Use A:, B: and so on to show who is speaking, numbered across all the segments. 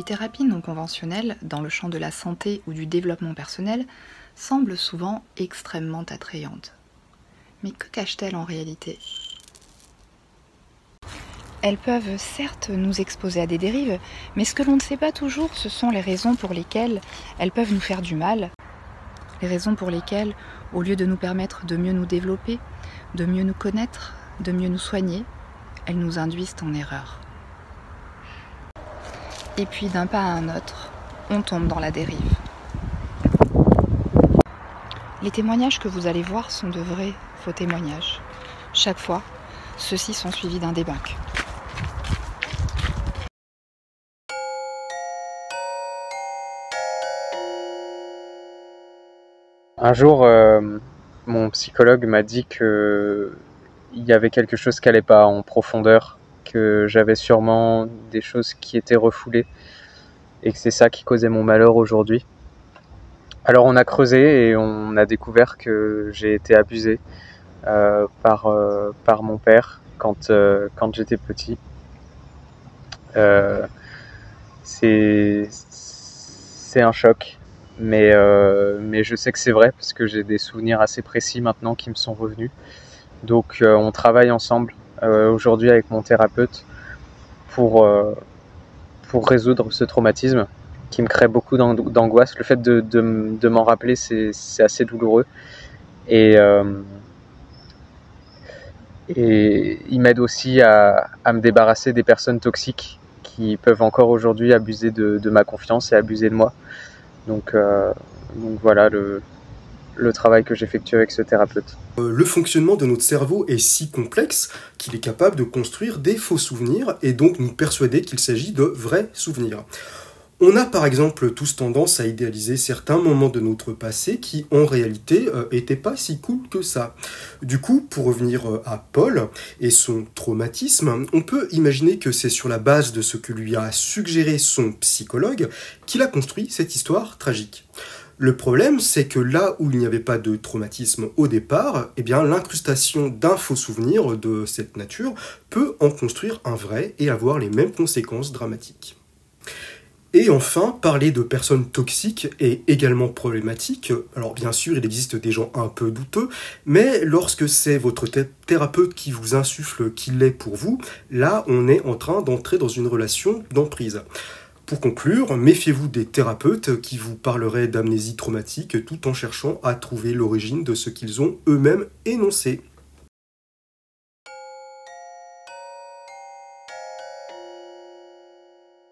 A: thérapies non conventionnelles, dans le champ de la santé ou du développement personnel, semblent souvent extrêmement attrayantes. Mais que cachent-elles en réalité ? Elles peuvent certes nous exposer à des dérives, mais ce que l'on ne sait pas toujours, ce sont les raisons pour lesquelles elles peuvent nous faire du mal, les raisons pour lesquelles, au lieu de nous permettre de mieux nous développer, de mieux nous connaître, de mieux nous soigner, elles nous induisent en erreur. Et puis d'un pas à un autre, on tombe dans la dérive. Les témoignages que vous allez voir sont de vrais faux témoignages. Chaque fois, ceux-ci sont suivis d'un débunk.
B: Un jour, mon psychologue m'a dit qu'il y avait quelque chose qui n'allait pas en profondeur, que j'avais sûrement des choses qui étaient refoulées et que c'est ça qui causait mon malheur aujourd'hui. Alors on a creusé et on a découvert que j'ai été abusé par mon père quand j'étais petit. C'est un choc. Mais je sais que c'est vrai parce que j'ai des souvenirs assez précis maintenant qui me sont revenus. Donc on travaille ensemble aujourd'hui avec mon thérapeute pour résoudre ce traumatisme qui me crée beaucoup d'angoisse. Le fait de m'en rappeler, c'est assez douloureux. Et il m'aide aussi à me débarrasser des personnes toxiques qui peuvent encore aujourd'hui abuser de ma confiance et abuser de moi. Donc voilà le travail que j'effectue avec ce thérapeute.
C: Le fonctionnement de notre cerveau est si complexe qu'il est capable de construire des faux souvenirs et donc nous persuader qu'il s'agit de vrais souvenirs. On a par exemple tous tendance à idéaliser certains moments de notre passé qui en réalité étaient pas si cool que ça. Du coup, pour revenir à Paul et son traumatisme, on peut imaginer que c'est sur la base de ce que lui a suggéré son psychologue qu'il a construit cette histoire tragique. Le problème, c'est que là où il n'y avait pas de traumatisme au départ, eh bien l'incrustation d'un faux souvenir de cette nature peut en construire un vrai et avoir les mêmes conséquences dramatiques. Et enfin, parler de personnes toxiques est également problématique. Alors bien sûr, il existe des gens un peu douteux, mais lorsque c'est votre thérapeute qui vous insuffle qu'il l'est pour vous, là on est en train d'entrer dans une relation d'emprise. Pour conclure, méfiez-vous des thérapeutes qui vous parleraient d'amnésie traumatique tout en cherchant à trouver l'origine de ce qu'ils ont eux-mêmes énoncé.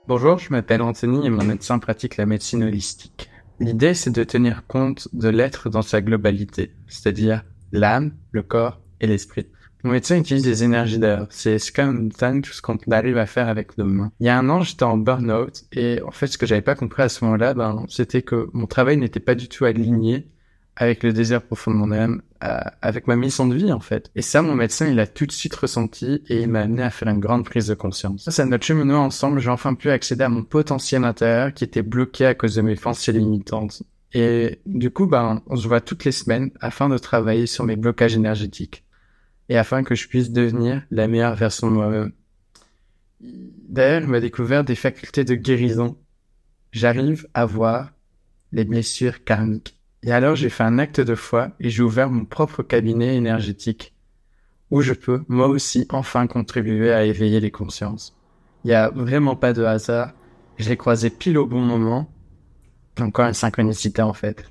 D: Bonjour, je m'appelle Anthony et mon médecin pratique la médecine holistique. L'idée, c'est de tenir compte de l'être dans sa globalité, c'est-à-dire l'âme, le corps et l'esprit. Mon médecin utilise des énergies d'air. C'est comme une montagne, tout ce qu'on arrive à faire avec nos mains. Il y a un an, j'étais en burn-out et en fait, ce que j'avais pas compris à ce moment-là, c'était que mon travail n'était pas du tout aligné avec le désir profond de mon âme, avec ma mission de vie, en fait. Et ça, mon médecin, il a tout de suite ressenti et il m'a amené à faire une grande prise de conscience. Ça, notre cheminement ensemble, j'ai enfin pu accéder à mon potentiel intérieur qui était bloqué à cause de mes pensées limitantes. Et du coup, on se voit toutes les semaines afin de travailler sur mes blocages énergétiques et afin que je puisse devenir la meilleure version de moi-même. D'ailleurs, il m'a découvert des facultés de guérison. J'arrive à voir les blessures karmiques. Et alors, j'ai fait un acte de foi et j'ai ouvert mon propre cabinet énergétique où je peux, moi aussi, enfin contribuer à éveiller les consciences. Il n'y a vraiment pas de hasard. Je l'ai croisé pile au bon moment. Encore une synchronicité, en fait.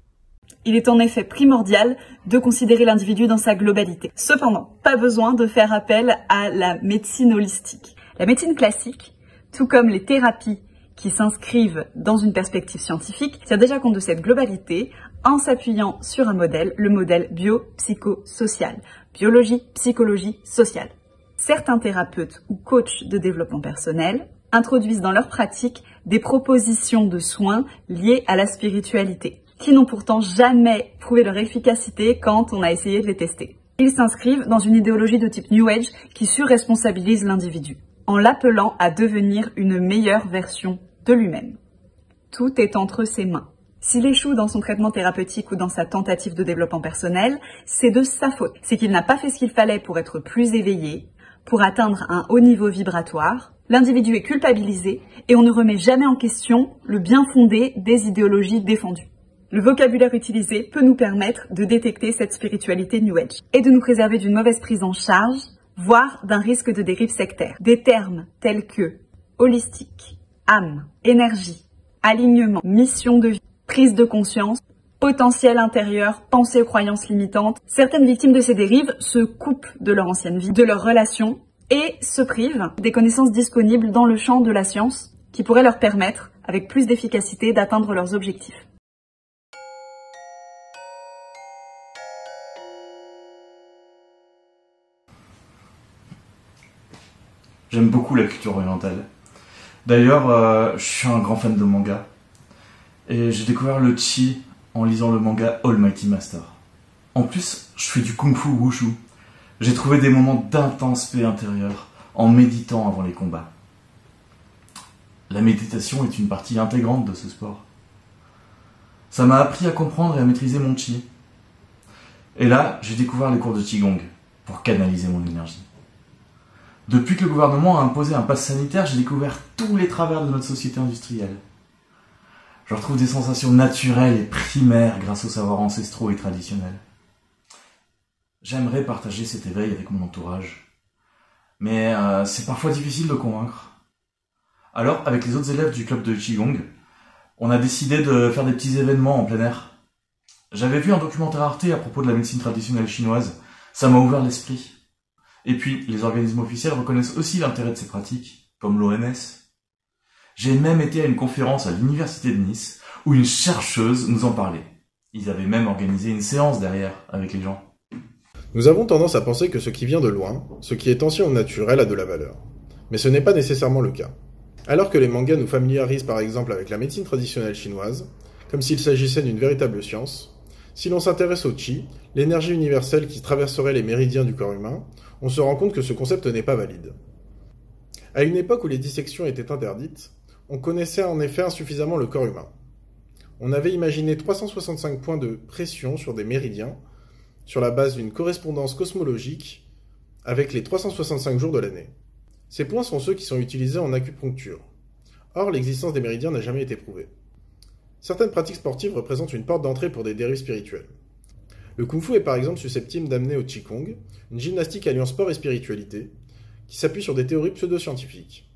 E: Il est en effet primordial de considérer l'individu dans sa globalité. Cependant, pas besoin de faire appel à la médecine holistique. La médecine classique, tout comme les thérapies qui s'inscrivent dans une perspective scientifique, tient déjà compte de cette globalité en s'appuyant sur un modèle, le modèle bio-psycho-social. Biologie, psychologie, sociale. Certains thérapeutes ou coachs de développement personnel introduisent dans leur pratique des propositions de soins liées à la spiritualité, qui n'ont pourtant jamais prouvé leur efficacité quand on a essayé de les tester. Ils s'inscrivent dans une idéologie de type New Age qui surresponsabilise l'individu, en l'appelant à devenir une meilleure version de lui-même. Tout est entre ses mains. S'il échoue dans son traitement thérapeutique ou dans sa tentative de développement personnel, c'est de sa faute. C'est qu'il n'a pas fait ce qu'il fallait pour être plus éveillé, pour atteindre un haut niveau vibratoire. L'individu est culpabilisé et on ne remet jamais en question le bien fondé des idéologies défendues. Le vocabulaire utilisé peut nous permettre de détecter cette spiritualité New Age et de nous préserver d'une mauvaise prise en charge, voire d'un risque de dérive sectaire. Des termes tels que holistique, âme, énergie, alignement, mission de vie, prise de conscience, potentiel intérieur, pensée aux croyances limitantes. Certaines victimes de ces dérives se coupent de leur ancienne vie, de leurs relations et se privent des connaissances disponibles dans le champ de la science qui pourraient leur permettre, avec plus d'efficacité, d'atteindre leurs objectifs.
F: J'aime beaucoup la culture orientale. D'ailleurs, je suis un grand fan de manga. Et j'ai découvert le chi en lisant le manga All Mighty Master. En plus, je fais du kung-fu wushu. J'ai trouvé des moments d'intense paix intérieure en méditant avant les combats. La méditation est une partie intégrante de ce sport. Ça m'a appris à comprendre et à maîtriser mon chi. Et là, j'ai découvert les cours de Qigong pour canaliser mon énergie. Depuis que le gouvernement a imposé un pass sanitaire, j'ai découvert tous les travers de notre société industrielle. Je retrouve des sensations naturelles et primaires grâce aux savoirs ancestraux et traditionnels. J'aimerais partager cet éveil avec mon entourage, mais c'est parfois difficile de convaincre. Alors, avec les autres élèves du club de Qigong, on a décidé de faire des petits événements en plein air. J'avais vu un documentaire Arte à propos de la médecine traditionnelle chinoise, ça m'a ouvert l'esprit. Et puis, les organismes officiels reconnaissent aussi l'intérêt de ces pratiques, comme l'OMS. J'ai même été à une conférence à l'université de Nice, où une chercheuse nous en parlait. Ils avaient même organisé une séance derrière, avec les gens.
G: Nous avons tendance à penser que ce qui vient de loin, ce qui est ancien ou naturel a de la valeur. Mais ce n'est pas nécessairement le cas. Alors que les mangas nous familiarisent par exemple avec la médecine traditionnelle chinoise, comme s'il s'agissait d'une véritable science, si l'on s'intéresse au Qi, l'énergie universelle qui traverserait les méridiens du corps humain, on se rend compte que ce concept n'est pas valide. À une époque où les dissections étaient interdites, on connaissait en effet insuffisamment le corps humain. On avait imaginé 365 points de pression sur des méridiens, sur la base d'une correspondance cosmologique avec les 365 jours de l'année. Ces points sont ceux qui sont utilisés en acupuncture. Or, l'existence des méridiens n'a jamais été prouvée. Certaines pratiques sportives représentent une porte d'entrée pour des dérives spirituelles. Le kung-fu est par exemple susceptible d'amener au qigong, une gymnastique alliant sport et spiritualité, qui s'appuie sur des théories pseudo-scientifiques.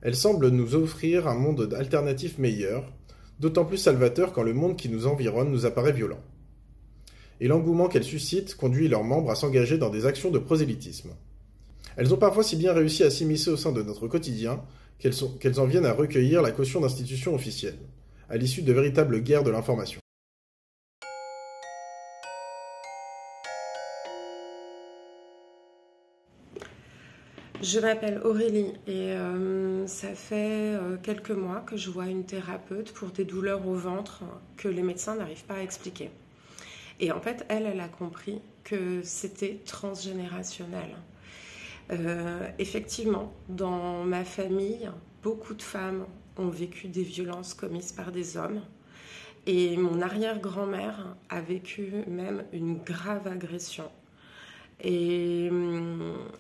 G: Elle semble nous offrir un monde alternatif meilleur, d'autant plus salvateur quand le monde qui nous environne nous apparaît violent. Et l'engouement qu'elle suscite conduit leurs membres à s'engager dans des actions de prosélytisme. Elles ont parfois si bien réussi à s'immiscer au sein de notre quotidien qu'elles en viennent à recueillir la caution d'institutions officielles, à l'issue de véritables guerres de l'information.
H: Je m'appelle Aurélie et ça fait quelques mois que je vois une thérapeute pour des douleurs au ventre que les médecins n'arrivent pas à expliquer. Et en fait, elle a compris que c'était transgénérationnel. Effectivement, dans ma famille, beaucoup de femmes ont vécu des violences commises par des hommes. Et mon arrière-grand-mère a vécu même une grave agression. Et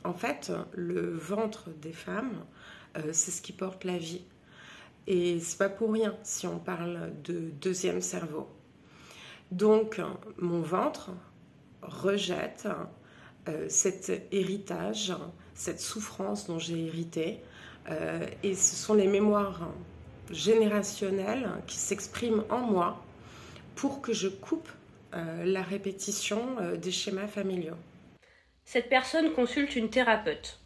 H: en fait, le ventre des femmes, c'est ce qui porte la vie. Et c'est pas pour rien si on parle de deuxième cerveau. Donc, mon ventre rejette cet héritage, cette souffrance dont j'ai hérité. Et ce sont les mémoires générationnelles qui s'expriment en moi pour que je coupe la répétition des schémas familiaux.
I: Cette personne consulte une thérapeute.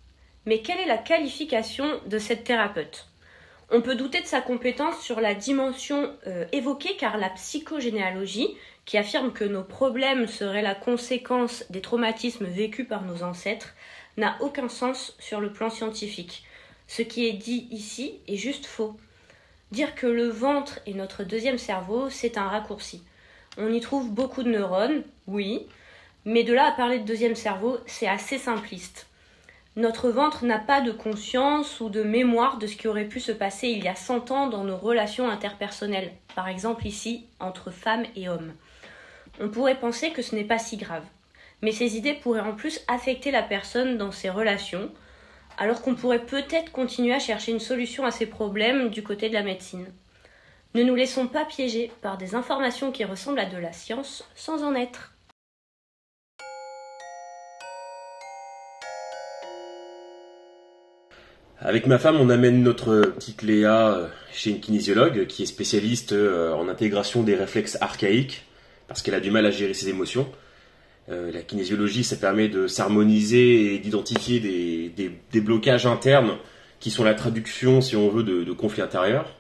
I: Mais quelle est la qualification de cette thérapeute ? On peut douter de sa compétence sur la dimension évoquée car la psychogénéalogie, qui affirme que nos problèmes seraient la conséquence des traumatismes vécus par nos ancêtres, n'a aucun sens sur le plan scientifique. Ce qui est dit ici est juste faux. Dire que le ventre est notre deuxième cerveau, c'est un raccourci. On y trouve beaucoup de neurones, oui, mais de là à parler de deuxième cerveau, c'est assez simpliste. Notre ventre n'a pas de conscience ou de mémoire de ce qui aurait pu se passer il y a 100 ans dans nos relations interpersonnelles, par exemple ici, entre femmes et hommes. On pourrait penser que ce n'est pas si grave, mais ces idées pourraient en plus affecter la personne dans ses relations, alors qu'on pourrait peut-être continuer à chercher une solution à ces problèmes du côté de la médecine. Ne nous laissons pas piéger par des informations qui ressemblent à de la science sans en être.
J: Avec ma femme, on amène notre petite Léa chez une kinésiologue qui est spécialiste en intégration des réflexes archaïques parce qu'elle a du mal à gérer ses émotions. La kinésiologie, ça permet de s'harmoniser et d'identifier des blocages internes qui sont la traduction, si on veut, de conflits intérieurs,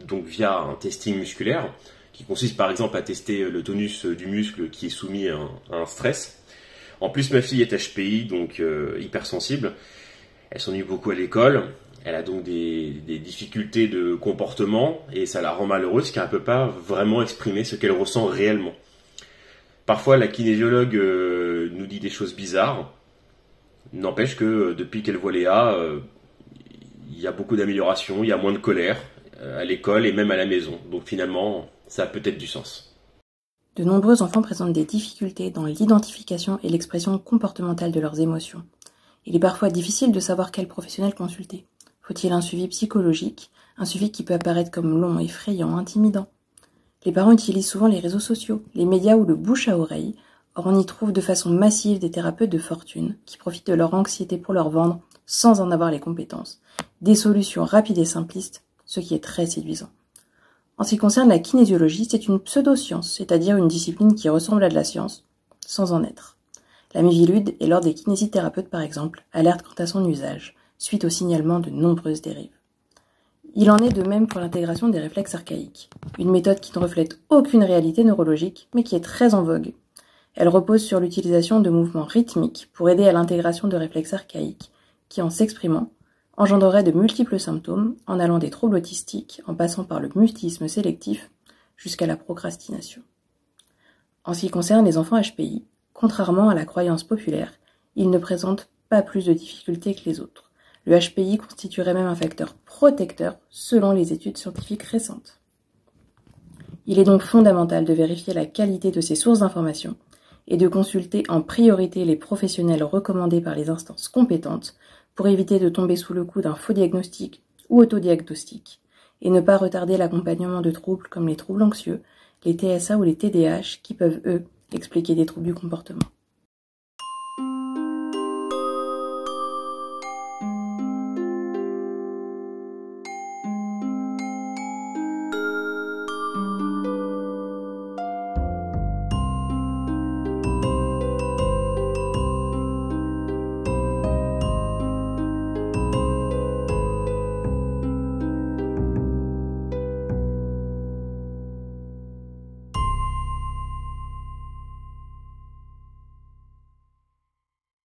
J: donc via un testing musculaire qui consiste par exemple à tester le tonus du muscle qui est soumis à un stress. En plus, ma fille est HPI, donc hypersensible. Elle s'ennuie beaucoup à l'école, elle a donc des difficultés de comportement et ça la rend malheureuse car elle ne peut pas vraiment exprimer ce qu'elle ressent réellement. Parfois la kinésiologue nous dit des choses bizarres, n'empêche que depuis qu'elle voit Léa, il y a beaucoup d'améliorations, il y a moins de colère à l'école et même à la maison, donc finalement ça a peut-être du sens.
K: De nombreux enfants présentent des difficultés dans l'identification et l'expression comportementale de leurs émotions. Il est parfois difficile de savoir quel professionnel consulter. Faut-il un suivi psychologique, un suivi qui peut apparaître comme long, effrayant, intimidant? Les parents utilisent souvent les réseaux sociaux, les médias ou le bouche à oreille. Or on y trouve de façon massive des thérapeutes de fortune qui profitent de leur anxiété pour leur vendre sans en avoir les compétences. Des solutions rapides et simplistes, ce qui est très séduisant. En ce qui concerne la kinésiologie, c'est une pseudo-science, c'est-à-dire une discipline qui ressemble à de la science, sans en être. La Miviludes et l'ordre des kinésithérapeutes, par exemple, alertent quant à son usage, suite au signalement de nombreuses dérives. Il en est de même pour l'intégration des réflexes archaïques, une méthode qui ne reflète aucune réalité neurologique, mais qui est très en vogue. Elle repose sur l'utilisation de mouvements rythmiques pour aider à l'intégration de réflexes archaïques, qui, en s'exprimant, engendreraient de multiples symptômes, en allant des troubles autistiques, en passant par le mutisme sélectif, jusqu'à la procrastination. En ce qui concerne les enfants HPI, contrairement à la croyance populaire, ils ne présentent pas plus de difficultés que les autres. Le HPI constituerait même un facteur protecteur selon les études scientifiques récentes. Il est donc fondamental de vérifier la qualité de ces sources d'informations et de consulter en priorité les professionnels recommandés par les instances compétentes pour éviter de tomber sous le coup d'un faux diagnostic ou autodiagnostic et ne pas retarder l'accompagnement de troubles comme les troubles anxieux, les TSA ou les TDAH qui peuvent, eux, expliquer des troubles du comportement.